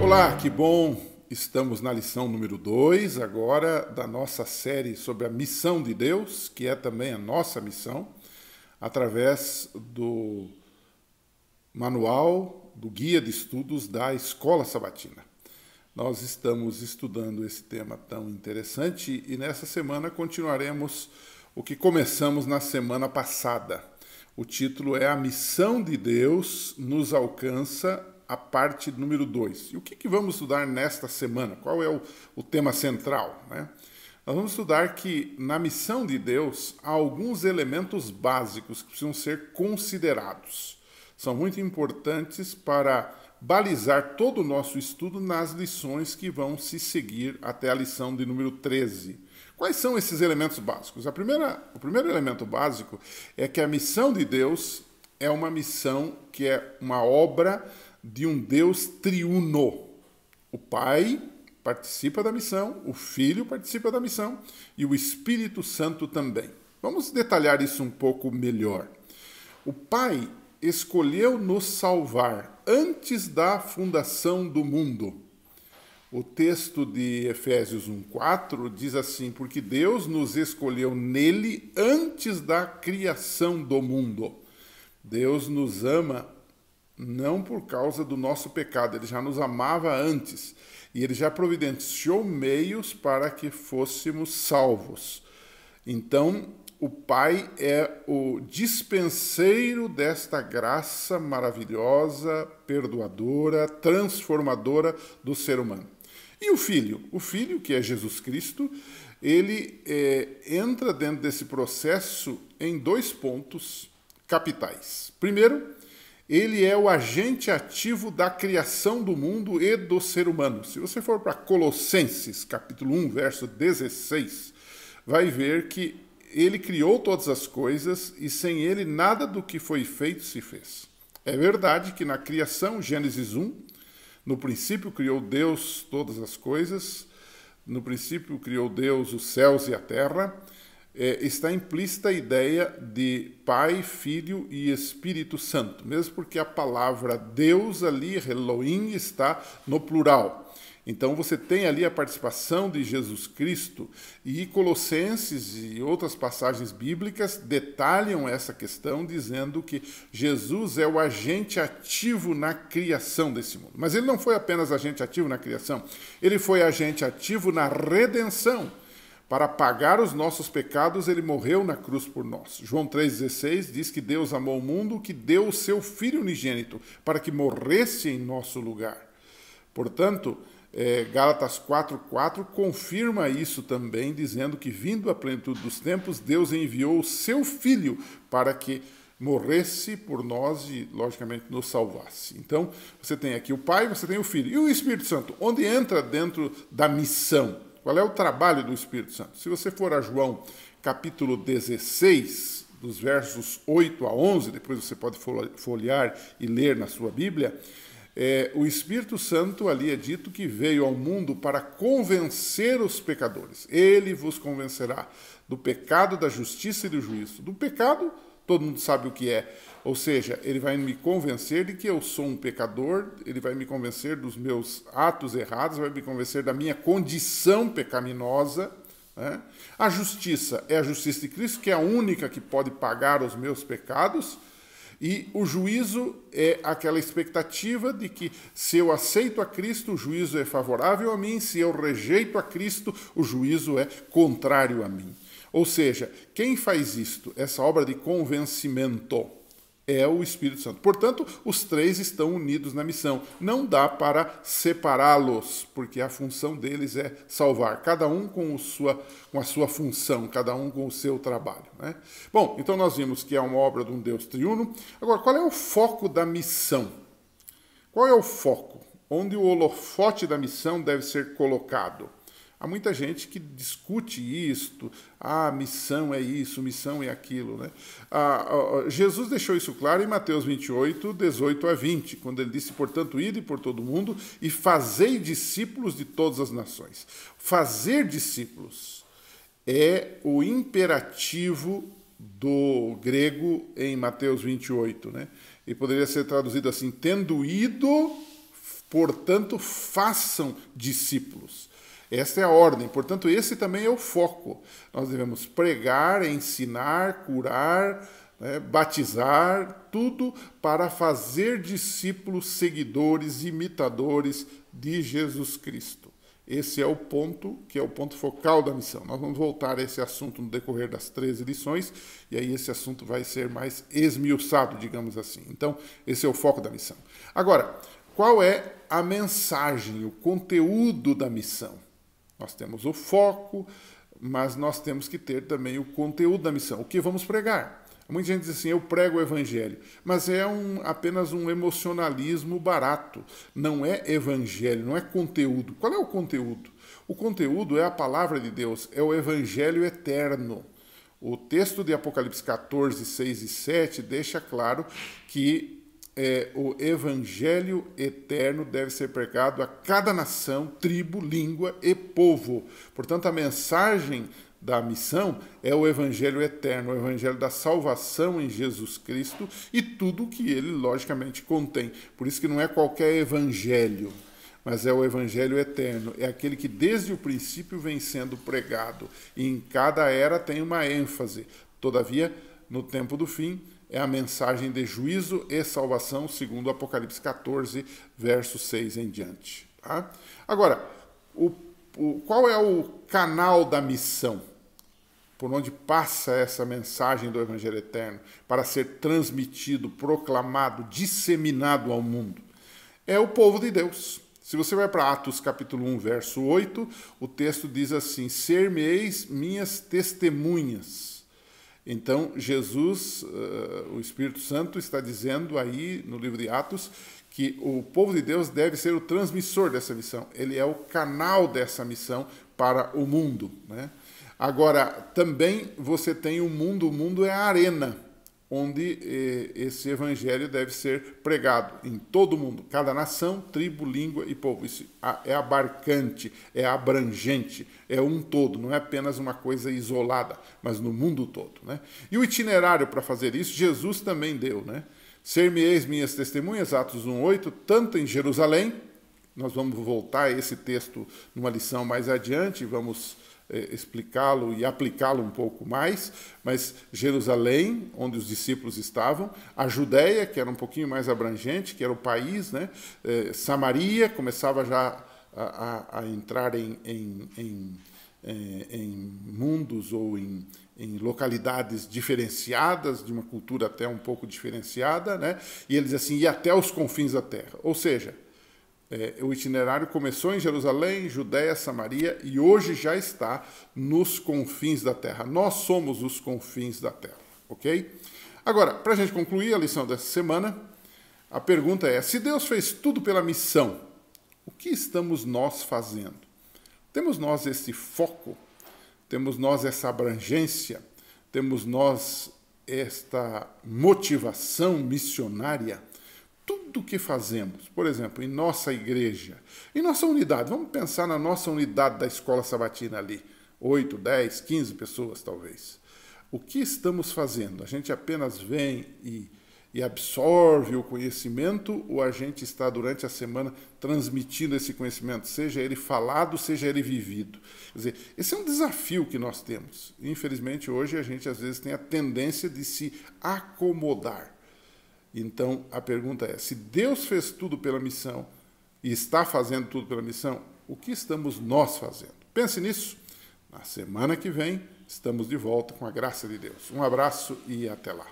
Olá, que bom! Estamos na lição número 2 agora da nossa série sobre a missão de Deus, que é também a nossa missão, através do manual, do guia de estudos da Escola Sabatina. Nós estamos estudando esse tema tão interessante e nessa semana continuaremos o que começamos na semana passada. O título é A Missão de Deus nos alcança, a parte número 2. E o que vamos estudar nesta semana? Qual é o tema central, né? Nós vamos estudar que na missão de Deus há alguns elementos básicos que precisam ser considerados. São muito importantes para balizar todo o nosso estudo nas lições que vão se seguir até a lição de número 13. Quais são esses elementos básicos? O primeiro elemento básico é que a missão de Deus é uma missão que é uma obra de um Deus triuno. O Pai participa da missão, o Filho participa da missão e o Espírito Santo também. Vamos detalhar isso um pouco melhor. O Pai escolheu nos salvar antes da fundação do mundo. O texto de Efésios 1:4 diz assim: porque Deus nos escolheu nele antes da criação do mundo. Deus nos ama não por causa do nosso pecado, ele já nos amava antes e ele já providenciou meios para que fôssemos salvos. Então, o Pai é o dispenseiro desta graça maravilhosa, perdoadora, transformadora do ser humano. E o Filho, que é Jesus Cristo, ele entra dentro desse processo em dois pontos capitais. Primeiro, ele é o agente ativo da criação do mundo e do ser humano. Se você for para Colossenses, capítulo 1, verso 16, vai ver que ele criou todas as coisas e sem ele nada do que foi feito se fez. É verdade que na criação, Gênesis 1, no princípio criou Deus todas as coisas, no princípio criou Deus os céus e a terra, está implícita a ideia de Pai, Filho e Espírito Santo, mesmo porque a palavra Deus ali, Elohim, está no plural. Então você tem ali a participação de Jesus Cristo e Colossenses e outras passagens bíblicas detalham essa questão dizendo que Jesus é o agente ativo na criação desse mundo. Mas ele não foi apenas agente ativo na criação, ele foi agente ativo na redenção. Para pagar os nossos pecados, ele morreu na cruz por nós. João 3,16 diz que Deus amou o mundo, que deu o seu Filho unigênito para que morresse em nosso lugar. Portanto, Gálatas 4,4 confirma isso também, dizendo que, vindo à plenitude dos tempos, Deus enviou o seu Filho para que morresse por nós e, logicamente, nos salvasse. Então, você tem aqui o Pai, você tem o Filho. E o Espírito Santo, onde entra dentro da missão? Qual é o trabalho do Espírito Santo? Se você for a João capítulo 16, dos versos 8 a 11, depois você pode folhear e ler na sua Bíblia, o Espírito Santo ali é dito que veio ao mundo para convencer os pecadores. Ele vos convencerá do pecado, da justiça e do juízo. Do pecado, todo mundo sabe o que é. Ou seja, ele vai me convencer de que eu sou um pecador, ele vai me convencer dos meus atos errados, vai me convencer da minha condição pecaminosa, né? A justiça é a justiça de Cristo, que é a única que pode pagar os meus pecados. E o juízo é aquela expectativa de que se eu aceito a Cristo, o juízo é favorável a mim, se eu rejeito a Cristo, o juízo é contrário a mim. Ou seja, quem faz isto, essa obra de convencimento, é o Espírito Santo. Portanto, os três estão unidos na missão. Não dá para separá-los, porque a função deles é salvar, cada um com a sua função, cada um com o seu trabalho, né? Bom, então nós vimos que é uma obra de um Deus triuno. Agora, qual é o foco da missão? Qual é o foco? Onde o holofote da missão deve ser colocado? Há muita gente que discute isto, missão é isso, missão é aquilo, né? Jesus deixou isso claro em Mateus 28, 18 a 20, quando ele disse: portanto, ide por todo o mundo e fazei discípulos de todas as nações. Fazer discípulos é o imperativo do grego em Mateus 28, né? E poderia ser traduzido assim: tendo ido, Portanto, façam discípulos. Essa é a ordem. Portanto, esse também é o foco. Nós devemos pregar, ensinar, curar, né, batizar, tudo para fazer discípulos, seguidores, imitadores de Jesus Cristo. Esse é o ponto, que é o ponto focal da missão. Nós vamos voltar a esse assunto no decorrer das 13 lições, e aí esse assunto vai ser mais esmiuçado, digamos assim. Então, esse é o foco da missão. Agora, qual é a mensagem, o conteúdo da missão? Nós temos o foco, mas nós temos que ter também o conteúdo da missão. O que vamos pregar? Muita gente diz assim, eu prego o evangelho, mas é apenas um emocionalismo barato. Não é evangelho, não é conteúdo. Qual é o conteúdo? O conteúdo é a palavra de Deus, é o evangelho eterno. O texto de Apocalipse 14, 6 e 7 deixa claro que o evangelho eterno deve ser pregado a cada nação, tribo, língua e povo. Portanto, a mensagem da missão é o evangelho eterno, o evangelho da salvação em Jesus Cristo e tudo o que ele, logicamente, contém. Por isso que não é qualquer evangelho, mas é o evangelho eterno. É aquele que desde o princípio vem sendo pregado. E em cada era tem uma ênfase. Todavia, no tempo do fim, é a mensagem de juízo e salvação, segundo Apocalipse 14, verso 6 em diante. Tá? Agora, qual é o canal da missão? Por onde passa essa mensagem do Evangelho Eterno para ser transmitido, proclamado, disseminado ao mundo? É o povo de Deus. Se você vai para Atos capítulo 1, verso 8, o texto diz assim, ser-me-eis minhas testemunhas. Então, Jesus, o Espírito Santo, está dizendo aí no livro de Atos que o povo de Deus deve ser o transmissor dessa missão. Ele é o canal dessa missão para o mundo, né? Agora, também você tem o mundo é a arena onde esse evangelho deve ser pregado em todo o mundo, cada nação, tribo, língua e povo. Isso é abarcante, é abrangente, é um todo, não é apenas uma coisa isolada, mas no mundo todo, né? E o itinerário para fazer isso, Jesus também deu, né? Ser-me-eis minhas testemunhas, Atos 1:8, tanto em Jerusalém, nós vamos voltar a esse texto numa lição mais adiante, vamos explicá-lo e aplicá-lo um pouco mais, mas Jerusalém, onde os discípulos estavam, a Judéia, que era um pouquinho mais abrangente, que era o país, né? Samaria começava já a entrar em mundos ou em localidades diferenciadas, de uma cultura até um pouco diferenciada, né? E eles assim, e até os confins da terra, ou seja, o itinerário começou em Jerusalém, Judéia, Samaria e hoje já está nos confins da terra. Nós somos os confins da terra, ok? Agora, para a gente concluir a lição dessa semana, a pergunta é, se Deus fez tudo pela missão, o que estamos nós fazendo? Temos nós esse foco? Temos nós essa abrangência? Temos nós esta motivação missionária? Tudo que fazemos, por exemplo, em nossa igreja, em nossa unidade, vamos pensar na nossa unidade da escola sabatina ali, 8, 10, 15 pessoas talvez. O que estamos fazendo? A gente apenas vem e absorve o conhecimento ou a gente está durante a semana transmitindo esse conhecimento, seja ele falado, seja ele vivido? Quer dizer, esse é um desafio que nós temos. Infelizmente hoje a gente às vezes tem a tendência de se acomodar. Então, a pergunta é, se Deus fez tudo pela missão e está fazendo tudo pela missão, o que estamos nós fazendo? Pense nisso. Na semana que vem, estamos de volta com a graça de Deus. Um abraço e até lá.